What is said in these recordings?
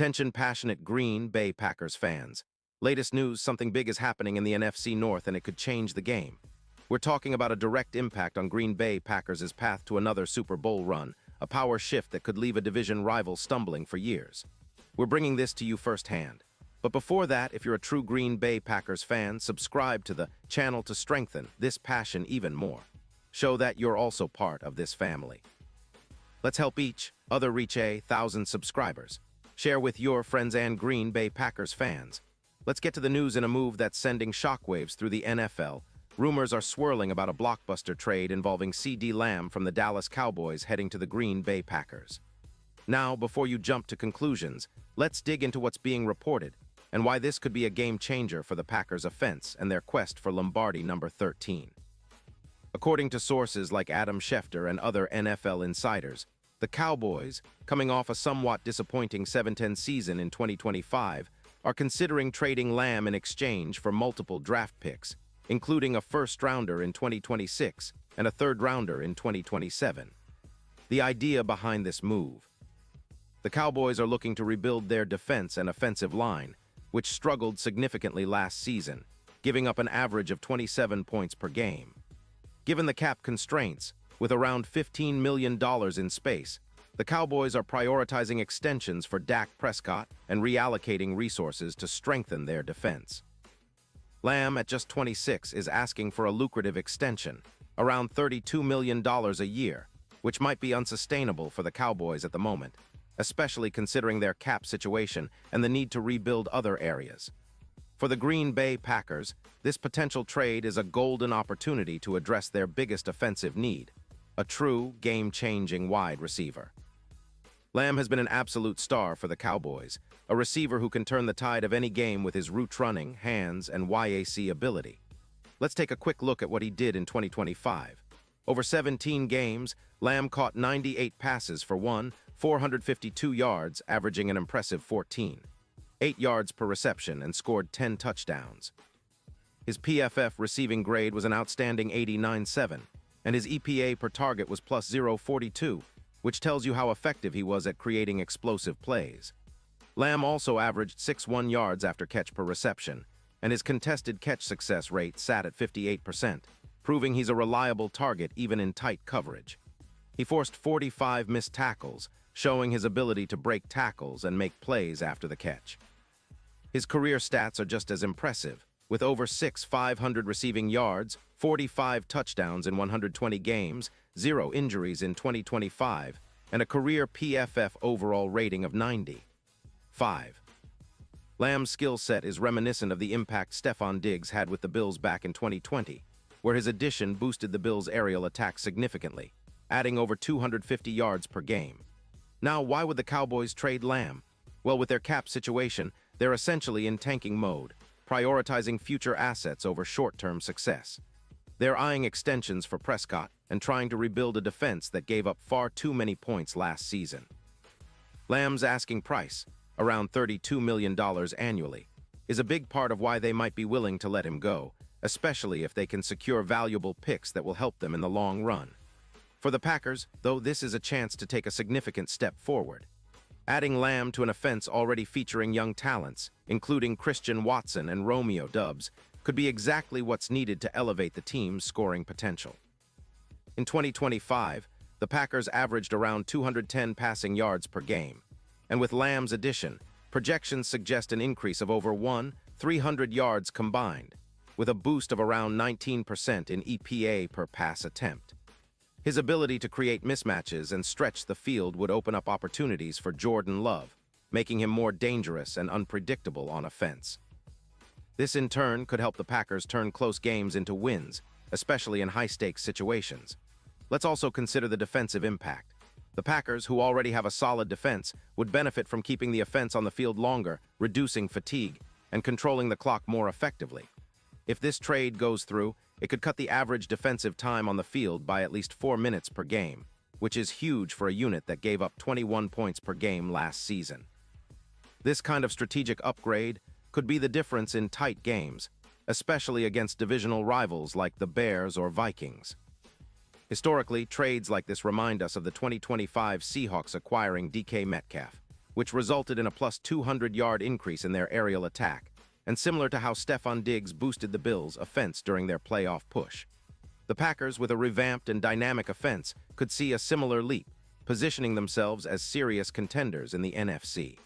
Attention passionate Green Bay Packers fans. Latest news, something big is happening in the NFC North and it could change the game. We're talking about a direct impact on Green Bay Packers' path to another Super Bowl run, a power shift that could leave a division rival stumbling for years. We're bringing this to you firsthand. But before that, if you're a true Green Bay Packers fan, subscribe to the channel to strengthen this passion even more. Show that you're also part of this family. Let's help each other reach 1,000 subscribers. Share with your friends and Green Bay Packers fans. Let's get to the news in a move that's sending shockwaves through the NFL. Rumors are swirling about a blockbuster trade involving CeeDee Lamb from the Dallas Cowboys heading to the Green Bay Packers. Now, before you jump to conclusions, let's dig into what's being reported and why this could be a game changer for the Packers' offense and their quest for Lombardi number 13. According to sources like Adam Schefter and other NFL insiders, the Cowboys, coming off a somewhat disappointing 7-10 season in 2025, are considering trading Lamb in exchange for multiple draft picks, including a first-rounder in 2026 and a third-rounder in 2027. The idea behind this move: the Cowboys are looking to rebuild their defense and offensive line, which struggled significantly last season, giving up an average of 27 points per game. Given the cap constraints, with around $15 million in space, the Cowboys are prioritizing extensions for Dak Prescott and reallocating resources to strengthen their defense. Lamb, at just 26, is asking for a lucrative extension, around $32 million a year, which might be unsustainable for the Cowboys at the moment, especially considering their cap situation and the need to rebuild other areas. For the Green Bay Packers, this potential trade is a golden opportunity to address their biggest offensive need: a true, game-changing wide receiver. Lamb has been an absolute star for the Cowboys, a receiver who can turn the tide of any game with his route running, hands, and YAC ability. Let's take a quick look at what he did in 2025. Over 17 games, Lamb caught 98 passes for 452 yards, averaging an impressive 14.8 yards per reception, and scored 10 touchdowns. His PFF receiving grade was an outstanding 89.7, and his EPA per target was plus 0.42, which tells you how effective he was at creating explosive plays. Lamb also averaged 6.1 yards after catch per reception, and his contested catch success rate sat at 58%, proving he's a reliable target even in tight coverage. He forced 45 missed tackles, showing his ability to break tackles and make plays after the catch. His career stats are just as impressive, with over 500 receiving yards, 45 touchdowns in 120 games, 0 injuries in 2025, and a career PFF overall rating of 95. Lamb's skill set is reminiscent of the impact Stefon Diggs had with the Bills back in 2020, where his addition boosted the Bills' aerial attack significantly, adding over 250 yards per game. Now, why would the Cowboys trade Lamb? Well, with their cap situation, they're essentially in tanking mode, prioritizing future assets over short-term success. They're eyeing extensions for Prescott and trying to rebuild a defense that gave up far too many points last season. Lamb's asking price, around $32 million annually, is a big part of why they might be willing to let him go, especially if they can secure valuable picks that will help them in the long run. For the Packers, though, this is a chance to take a significant step forward. Adding Lamb to an offense already featuring young talents, including Christian Watson and Romeo Doubs, could be exactly what's needed to elevate the team's scoring potential. In 2025, the Packers averaged around 210 passing yards per game, and with Lamb's addition, projections suggest an increase of over 300 yards combined, with a boost of around 19% in EPA per pass attempt. His ability to create mismatches and stretch the field would open up opportunities for Jordan Love, making him more dangerous and unpredictable on offense. This in turn could help the Packers turn close games into wins, especially in high-stakes situations. Let's also consider the defensive impact. The Packers, who already have a solid defense, would benefit from keeping the offense on the field longer, reducing fatigue, and controlling the clock more effectively. If this trade goes through, it could cut the average defensive time on the field by at least 4 minutes per game, which is huge for a unit that gave up 21 points per game last season. This kind of strategic upgrade could be the difference in tight games, especially against divisional rivals like the Bears or Vikings. Historically, trades like this remind us of the 2025 Seahawks acquiring DK Metcalf, which resulted in a plus 200-yard increase in their aerial attack, and similar to how Stefon Diggs boosted the Bills' offense during their playoff push. The Packers, with a revamped and dynamic offense, could see a similar leap, positioning themselves as serious contenders in the NFC.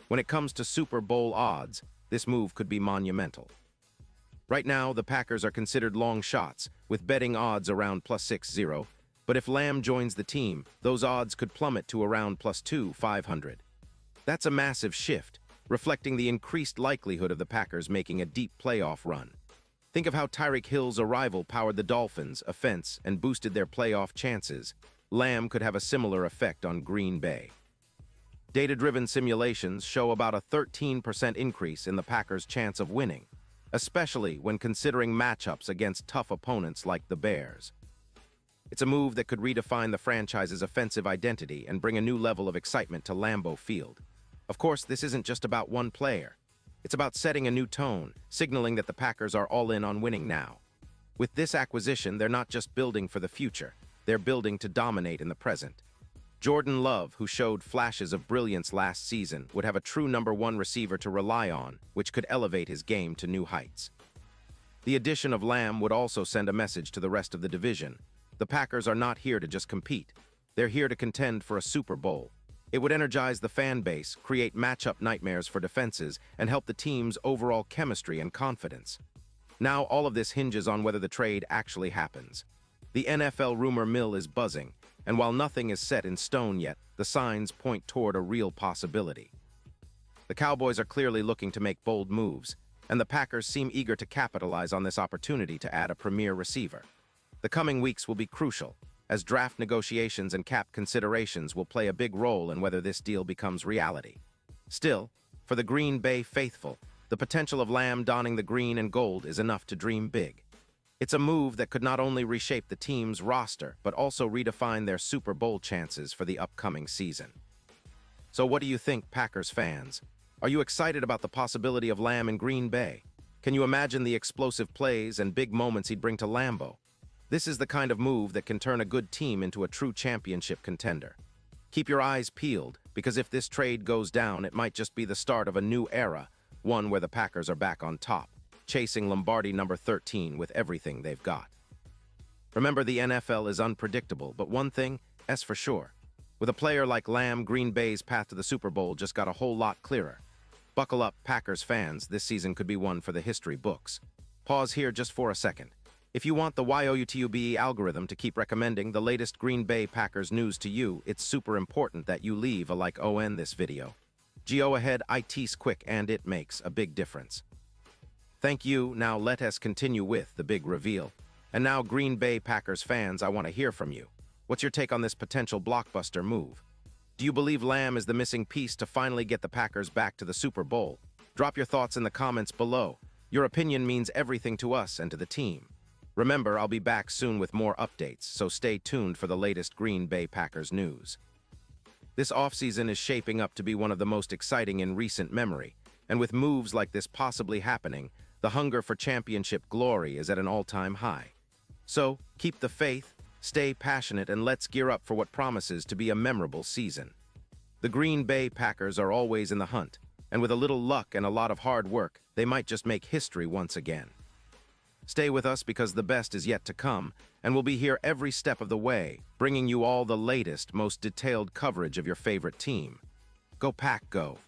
When it comes to Super Bowl odds, this move could be monumental. Right now, the Packers are considered long shots, with betting odds around plus 6-0, but if Lamb joins the team, those odds could plummet to around plus 500. That's a massive shift, reflecting the increased likelihood of the Packers making a deep playoff run. Think of how Tyreek Hill's arrival powered the Dolphins' offense and boosted their playoff chances. Lamb could have a similar effect on Green Bay. Data-driven simulations show about a 13% increase in the Packers' chance of winning, especially when considering matchups against tough opponents like the Bears. It's a move that could redefine the franchise's offensive identity and bring a new level of excitement to Lambeau Field. Of course, this isn't just about one player. It's about setting a new tone, signaling that the Packers are all in on winning now. With this acquisition, they're not just building for the future, they're building to dominate in the present. Jordan Love, who showed flashes of brilliance last season, would have a true number one receiver to rely on, which could elevate his game to new heights. The addition of Lamb would also send a message to the rest of the division. The Packers are not here to just compete. They're here to contend for a Super Bowl. It would energize the fan base, create matchup nightmares for defenses, and help the team's overall chemistry and confidence. Now all of this hinges on whether the trade actually happens. The NFL rumor mill is buzzing, and while nothing is set in stone yet, the signs point toward a real possibility. The Cowboys are clearly looking to make bold moves, and the Packers seem eager to capitalize on this opportunity to add a premier receiver. The coming weeks will be crucial, as draft negotiations and cap considerations will play a big role in whether this deal becomes reality. Still, for the Green Bay faithful, the potential of Lamb donning the green and gold is enough to dream big. It's a move that could not only reshape the team's roster, but also redefine their Super Bowl chances for the upcoming season. So what do you think, Packers fans? Are you excited about the possibility of Lamb in Green Bay? Can you imagine the explosive plays and big moments he'd bring to Lambeau? This is the kind of move that can turn a good team into a true championship contender. Keep your eyes peeled, because if this trade goes down, it might just be the start of a new era, one where the Packers are back on top, chasing Lombardi number 13 with everything they've got. Remember, the NFL is unpredictable, but one thing is for sure. With a player like Lamb, Green Bay's path to the Super Bowl just got a whole lot clearer. Buckle up, Packers fans, this season could be one for the history books. Pause here just for a second. If you want the YOUTUBE algorithm to keep recommending the latest Green Bay Packers news to you, it's super important that you leave a like on this video. Go ahead, it's quick and it makes a big difference. Thank you. Now let us continue with the big reveal. And now, Green Bay Packers fans, I want to hear from you. What's your take on this potential blockbuster move? Do you believe Lamb is the missing piece to finally get the Packers back to the Super Bowl? Drop your thoughts in the comments below. Your opinion means everything to us and to the team. Remember, I'll be back soon with more updates, so stay tuned for the latest Green Bay Packers news. This offseason is shaping up to be one of the most exciting in recent memory, and with moves like this possibly happening, the hunger for championship glory is at an all-time high. So, keep the faith, stay passionate, and let's gear up for what promises to be a memorable season. The Green Bay Packers are always in the hunt, and with a little luck and a lot of hard work, they might just make history once again. Stay with us because the best is yet to come, and we'll be here every step of the way, bringing you all the latest, most detailed coverage of your favorite team. Go Pack, go!